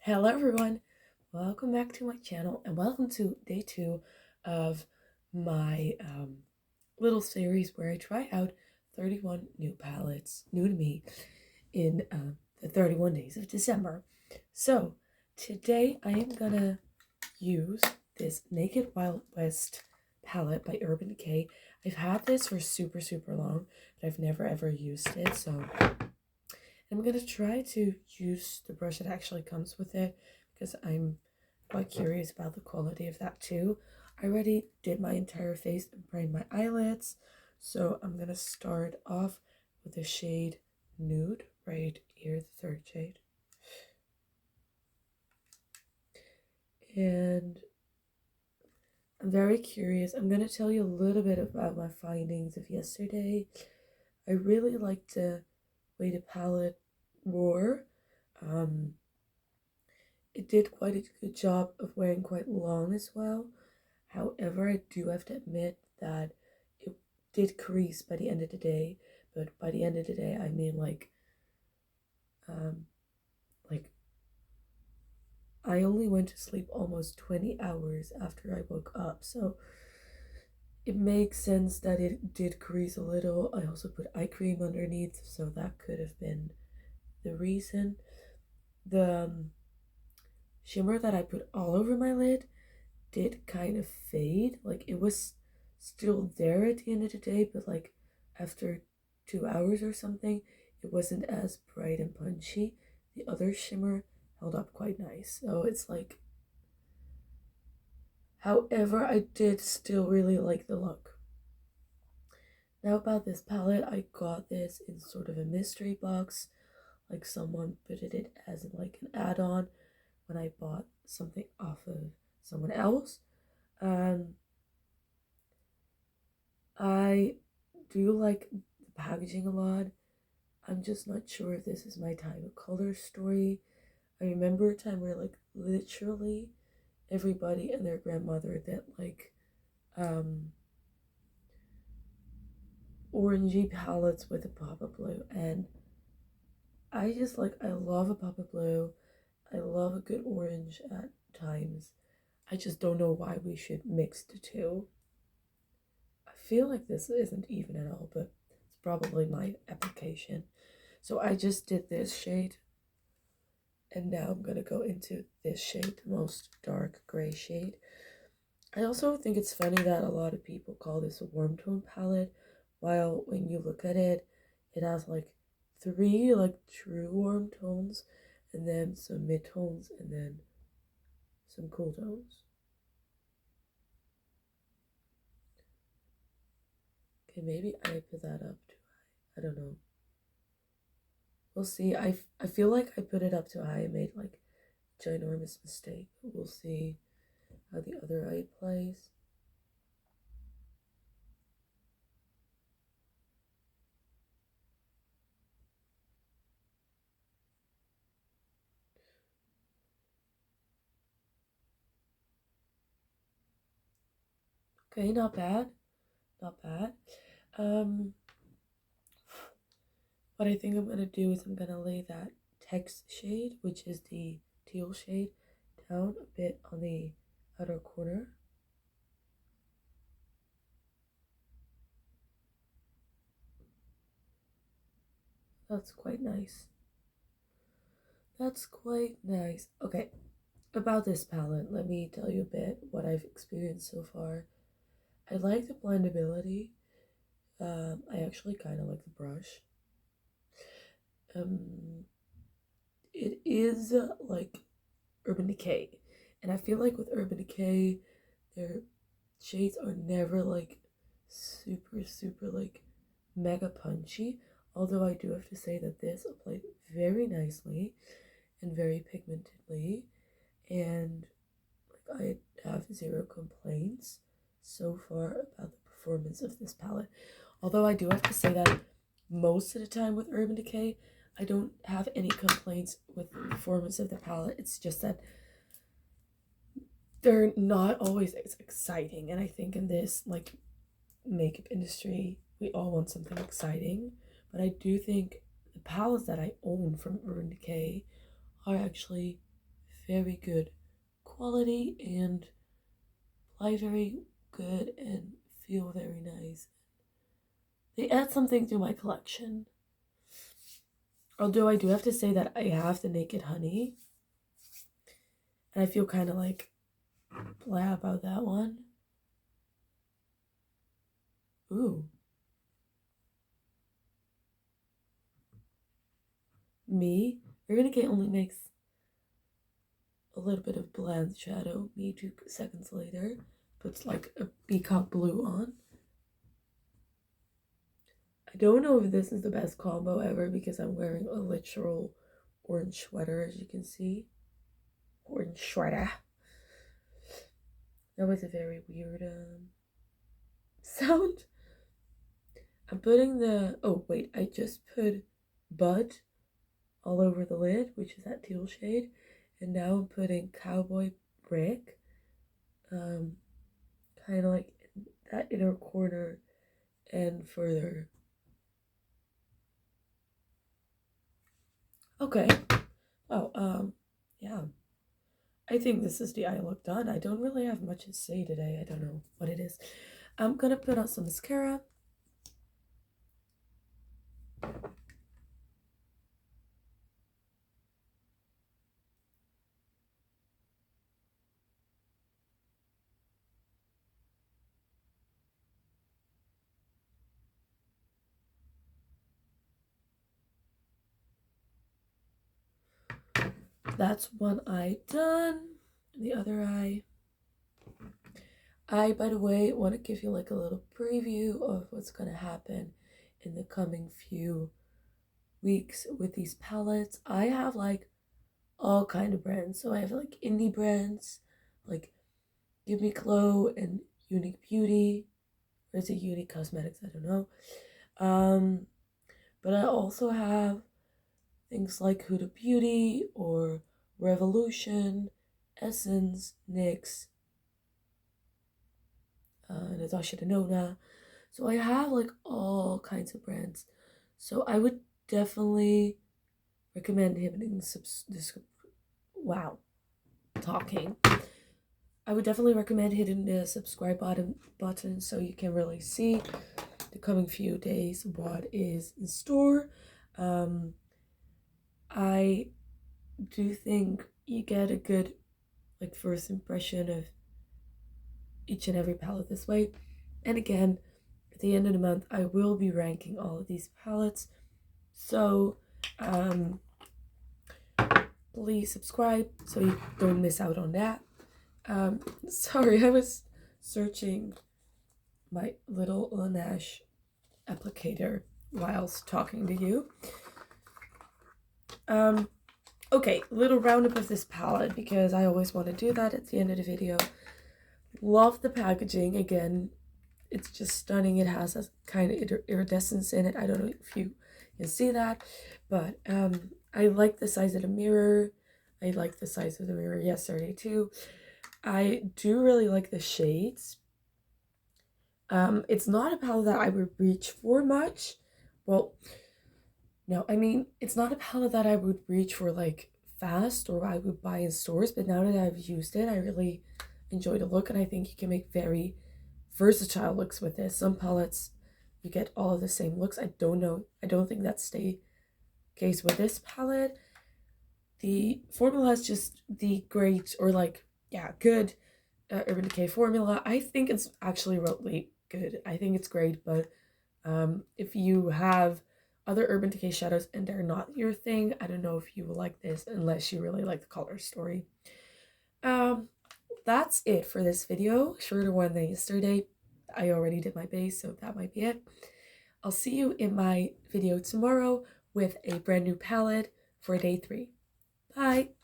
Hello everyone, welcome back to my channel and welcome to day 2 of my little series where I try out 31 new palettes, new to me, in the 31 days of December. So today I am gonna use this Decay Wild West palette by Urban Decay. I've had this for super long, but I've never ever used it, so I'm going to try to use the brush that actually comes with it because I'm quite curious about the quality of that too. I already did my entire face and primed my eyelids, so I'm going to start off with the shade Nude right here, the third shade. And I'm very curious. I'm going to tell you a little bit about my findings of yesterday. I really liked the way the palette wore. It did quite a good job of wearing quite long as well. However, I do have to admit that it did crease by the end of the day. But by the end of the day, I mean like I only went to sleep almost 20 hours after I woke up. So it makes sense that it did crease a little. I also put eye cream underneath, so that could have been the reason. The shimmer that I put all over my lid did kind of fade. Like it was still there at the end of the day, but like after 2 hours or something, it wasn't as bright and punchy. The other shimmer held up quite nice. So it's like, however, I did still really like the look. Now about this palette, I got this in sort of a mystery box. Like someone put it as like an add-on when I bought something off of someone else. I do like the packaging a lot. I'm just not sure if this is my type of color story. I remember a time where like literally everybody and their grandmother that like orangey palettes with a pop of blue, and I just like, I love a pop of blue. I love a good orange at times. I just don't know why we should mix the two. I feel like this isn't even at all, but it's probably my application. So I just did this shade, and now I'm gonna go into this shade, the most dark gray shade. I also think it's funny that a lot of people call this a warm tone palette, while when you look at it, it has like 3 like true warm tones, and then some mid tones, and then some cool tones. Okay, maybe I put that up too high. I don't know. We'll see. I feel like I put it up too high. I made like a ginormous mistake. We'll see how the other eye plays. Okay, not bad. Not bad. What I think I'm gonna do is I'm gonna lay that text shade, which is the teal shade, down a bit on the outer corner. That's quite nice. That's quite nice. Okay, about this palette, let me tell you a bit what I've experienced so far. I like the blendability. I actually kind of like the brush. It is like Urban Decay, and I feel like with Urban Decay, their shades are never like super like mega punchy. Although I do have to say that this applied very nicely and very pigmentedly, and like I have zero complaints so far about the performance of this palette. Although I do have to say that most of the time with Urban Decay, I don't have any complaints with the performance of the palette. It's just that they're not always as exciting, and I think in this like makeup industry, we all want something exciting. But I do think the palettes that I own from Urban Decay are actually very good quality and apply very good and feel very nice. They add something to my collection. Although I do have to say that I have the Naked Honey. And I feel kind of like blah about that one. Ooh. Me? Urban Decay only makes a little bit of blend shadow. Me 2 seconds later puts like a peacock blue on. I don't know if this is the best combo ever because I'm wearing a literal orange sweater, as you can see. Orange sweater. That was a very weird sound. I'm putting the, oh wait, I just put Budge all over the lid, which is that teal shade. And now I'm putting Cowboy Brick, kind of like in that inner corner and further. Okay. Oh, yeah. I think this is the eye look done. I don't really have much to say today. I don't know what it is. I'm gonna put on some mascara. That's one eye done. The other eye. I, by the way, want to give you like a little preview of what's going to happen in the coming few weeks with these palettes. I have like all kind of brands. So I have like indie brands, like Give Me Glow and Unique Beauty. Or is it Unique Cosmetics? I don't know. But I also have things like Huda Beauty or Revolution, Essence, NYX, Natasha Denona. So I have like all kinds of brands. So I would definitely recommend hitting wow, talking. I would definitely recommend hitting the subscribe button so you can really see the coming few days what is in store. I do think you get a good like first impression of each and every palette this way. And again, at the end of the month, I will be ranking all of these palettes. So please subscribe so you don't miss out on that. Sorry, I was searching my little Laneige applicator whilst talking to you. Okay, little roundup of this palette because I always want to do that at the end of the video. Love the packaging. Again, it's just stunning. It has a kind of iridescence in it. I don't know if you can see that, but I like the size of the mirror. I like the size of the mirror yesterday too. I do really like the shades. It's not a palette that I would reach for much. Well, no, I mean, it's not a palette that I would reach for like fast or I would buy in stores, but now that I've used it, I really enjoy the look and I think you can make very versatile looks with this. Some palettes, you get all of the same looks. I don't know. I don't think that's the case with this palette. The formula is just the great or like, yeah, good Urban Decay formula. I think it's actually really good. I think it's great, but if you have other Urban Decay shadows and they're not your thing, I don't know if you will like this unless you really like the color story. That's it for this video. Shorter one than yesterday. I already did my base, so that might be it. I'll see you in my video tomorrow with a brand new palette for day 3. Bye!